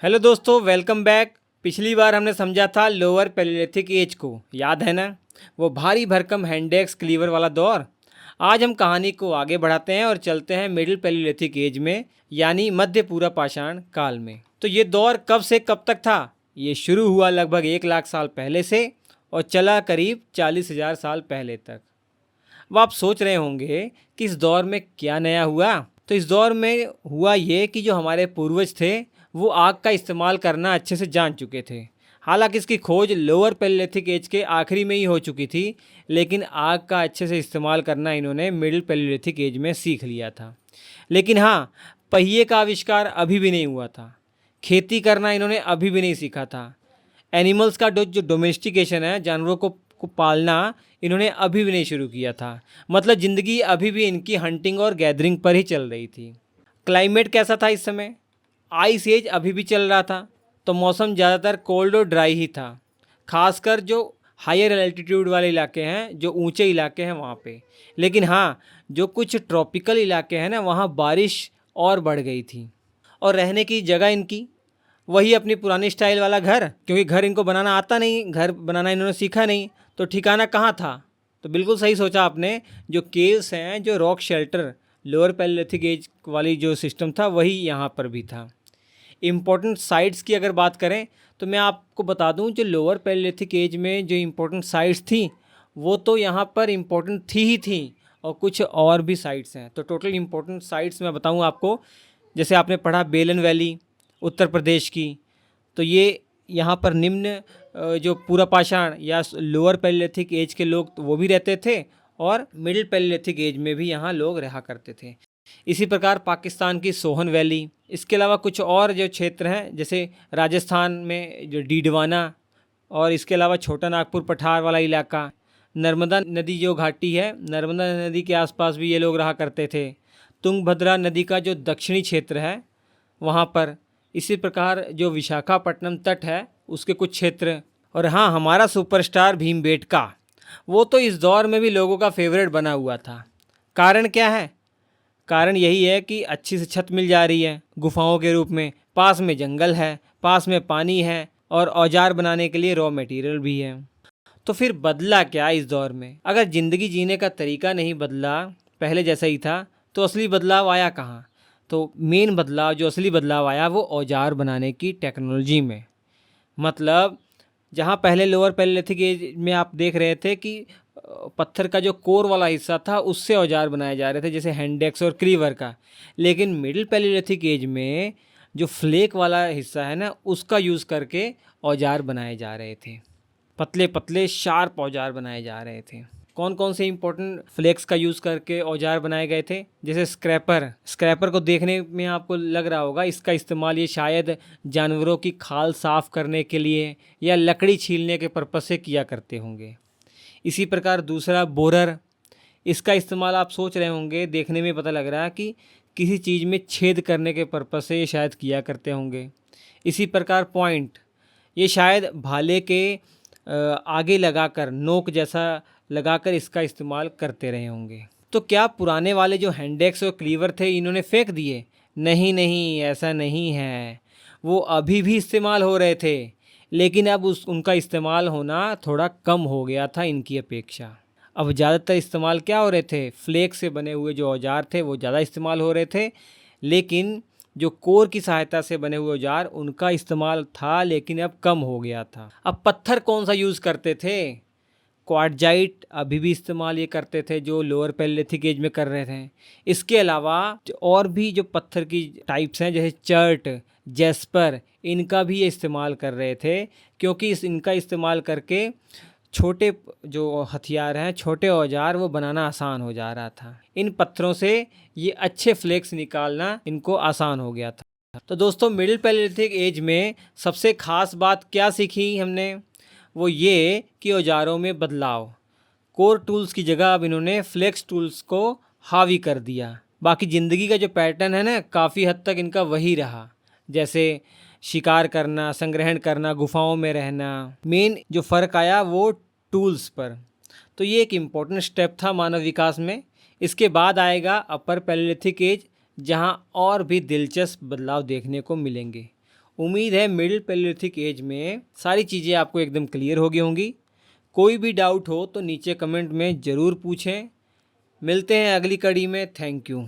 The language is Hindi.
हेलो दोस्तों, वेलकम बैक। पिछली बार हमने समझा था लोअर पैलियोलिथिक एज को, याद है ना? वो भारी भरकम हैंडेक्स क्लीवर वाला दौर। आज हम कहानी को आगे बढ़ाते हैं और चलते हैं मिडिल पैलियोलिथिक एज में, यानी मध्य पूरा पाषाण काल में। तो ये दौर कब से कब तक था? ये शुरू हुआ लगभग 1 लाख साल पहले से और चला करीब 40,000 साल पहले तक। अब आप सोच रहे होंगे कि इस दौर में क्या नया हुआ। तो इस दौर में हुआ ये कि जो हमारे पूर्वज थे वो आग का इस्तेमाल करना अच्छे से जान चुके थे। हालांकि इसकी खोज लोअर पैलियोलिथिक एज के आखिरी में ही हो चुकी थी, लेकिन आग का अच्छे से इस्तेमाल करना इन्होंने मिडिल पैलियोलिथिक एज में सीख लिया था। लेकिन हाँ, पहिए का आविष्कार अभी भी नहीं हुआ था। खेती करना इन्होंने अभी भी नहीं सीखा था। एनिमल्स का जो डोमेस्टिकेशन है, जानवरों को पालना, इन्होंने अभी भी नहीं शुरू किया था। मतलब ज़िंदगी अभी भी इनकी हंटिंग और गैदरिंग पर ही चल रही थी। क्लाइमेट कैसा था इस समय? आइस एज अभी भी चल रहा था, तो मौसम ज़्यादातर कोल्ड और ड्राई ही था, खासकर जो हायर एल्टीट्यूड वाले इलाके हैं, जो ऊंचे इलाके हैं वहाँ पे। लेकिन हाँ, जो कुछ ट्रॉपिकल इलाके हैं ना, वहाँ बारिश और बढ़ गई थी। और रहने की जगह इनकी वही अपनी पुरानी स्टाइल वाला घर, क्योंकि घर इनको बनाना आता नहीं, घर बनाना इन्होंने सीखा नहीं, तो ठिकाना कहाँ था? तो बिल्कुल सही सोचा आपने, जो केव्स हैं, जो rock shelter, lower palaeolithic age वाली जो सिस्टम था वही यहाँ पर भी था। इम्पोर्टेंट साइट्स की अगर बात करें तो मैं आपको बता दूं, जो लोअर पैलियोलिथिक एज में जो इम्पोर्टेंट साइट्स थी वो तो यहाँ पर इम्पोर्टेंट थी ही थी, और कुछ और भी साइट्स हैं। तो टोटल इम्पोर्टेंट साइट्स मैं बताऊं आपको, जैसे आपने पढ़ा बेलन वैली उत्तर प्रदेश की, तो ये यहाँ पर निम्न जो पूरा पाषाण या लोअर पैलियोलिथिक एज के लोग तो वो भी रहते थे, और मिडिल पैलियोलिथिक एज में भी यहाँ लोग रहा करते थे। इसी प्रकार पाकिस्तान की सोहन वैली, इसके अलावा कुछ और जो क्षेत्र हैं, जैसे राजस्थान में जो डीडवाना, और इसके अलावा छोटा नागपुर पठार वाला इलाका, नर्मदा नदी जो घाटी है, नर्मदा नदी के आसपास भी ये लोग रहा करते थे। तुंगभद्रा नदी का जो दक्षिणी क्षेत्र है वहाँ पर, इसी प्रकार जो विशाखापट्टनम तट है उसके कुछ क्षेत्र। और हाँ, हमारा सुपरस्टार भीमबेटका, वो तो इस दौर में भी लोगों का फेवरेट बना हुआ था। कारण क्या है? कारण यही है कि अच्छी से छत मिल जा रही है गुफाओं के रूप में, पास में जंगल है, पास में पानी है, और औजार बनाने के लिए रॉ मटेरियल भी है। तो फिर बदला क्या इस दौर में? अगर ज़िंदगी जीने का तरीका नहीं बदला, पहले जैसा ही था, तो असली बदलाव आया कहाँ? तो मेन बदलाव, जो असली बदलाव आया, वो औजार बनाने की टेक्नोलॉजी में। मतलब जहाँ पहले लोअर पैलियोलिथिक एज में आप देख रहे थे कि पत्थर का जो कोर वाला हिस्सा था उससे औजार बनाए जा रहे थे, जैसे हैंडेक्स और क्लीवर का। लेकिन मिडिल पैलियोलिथिक एज में जो फ्लेक वाला हिस्सा है ना, उसका यूज़ करके औजार बनाए जा रहे थे। पतले पतले शार्प औजार बनाए जा रहे थे। कौन कौन से इंपॉर्टेंट फ्लेक्स का यूज़ करके औजार बनाए गए थे? जैसे स्क्रैपर को देखने में आपको लग रहा होगा इसका इस्तेमाल ये शायद जानवरों की खाल साफ़ करने के लिए या लकड़ी छीलने के पर्पज़ से किया करते होंगे। इसी प्रकार दूसरा बोरर, इसका इस्तेमाल आप सोच रहे होंगे, देखने में पता लग रहा है कि किसी चीज़ में छेद करने के पर्पज़ से ये शायद किया करते होंगे। इसी प्रकार पॉइंट, ये शायद भाले के आगे लगाकर, नोक जैसा लगाकर इसका इस्तेमाल करते रहे होंगे। तो क्या पुराने वाले जो हैंडेक्स और क्लीवर थे इन्होंने फेंक दिए? नहीं नहीं, ऐसा नहीं है। वो अभी भी इस्तेमाल हो रहे थे, लेकिन अब उनका इस्तेमाल होना थोड़ा कम हो गया था इनकी अपेक्षा। अब ज़्यादातर इस्तेमाल क्या हो रहे थे? फ्लेक्स से बने हुए जो औजार थे वो ज़्यादा इस्तेमाल हो रहे थे, लेकिन जो कोर की सहायता से बने हुए औजार, उनका इस्तेमाल था, लेकिन अब कम हो गया था। अब पत्थर कौन सा यूज़ करते थे? क्वार्टजाइट अभी भी इस्तेमाल ये करते थे, जो लोअर पैलियोलिथिक एज में कर रहे थे। इसके अलावा और भी जो पत्थर की टाइप्स हैं, जैसे चर्ट, जेस्पर, इनका भी ये इस्तेमाल कर रहे थे, क्योंकि इनका इस्तेमाल करके छोटे जो हथियार हैं, छोटे औजार, वो बनाना आसान हो जा रहा था। इन पत्थरों से ये अच्छे फ्लेक्स निकालना इनको आसान हो गया था। तो दोस्तों, मिडिल पैलियोलिथिक एज में सबसे ख़ास बात क्या सीखी हमने? वो ये कि औजारों में बदलाव। कोर टूल्स की जगह अब इन्होंने फ्लेक्स टूल्स को हावी कर दिया। बाकी ज़िंदगी का जो पैटर्न है ना, काफ़ी हद तक इनका वही रहा, जैसे शिकार करना, संग्रहण करना, गुफाओं में रहना। मेन जो फ़र्क आया वो टूल्स पर। तो ये एक इम्पोर्टेंट स्टेप था मानव विकास में। इसके बाद आएगा अपर पैलियोलिथिक एज, जहाँ और भी दिलचस्प बदलाव देखने को मिलेंगे। उम्मीद है मिडिल पैलियोलिथिक एज में सारी चीज़ें आपको एकदम क्लियर हो गई होंगी। कोई भी डाउट हो तो नीचे कमेंट में ज़रूर पूछें। मिलते हैं अगली कड़ी में। Thank you.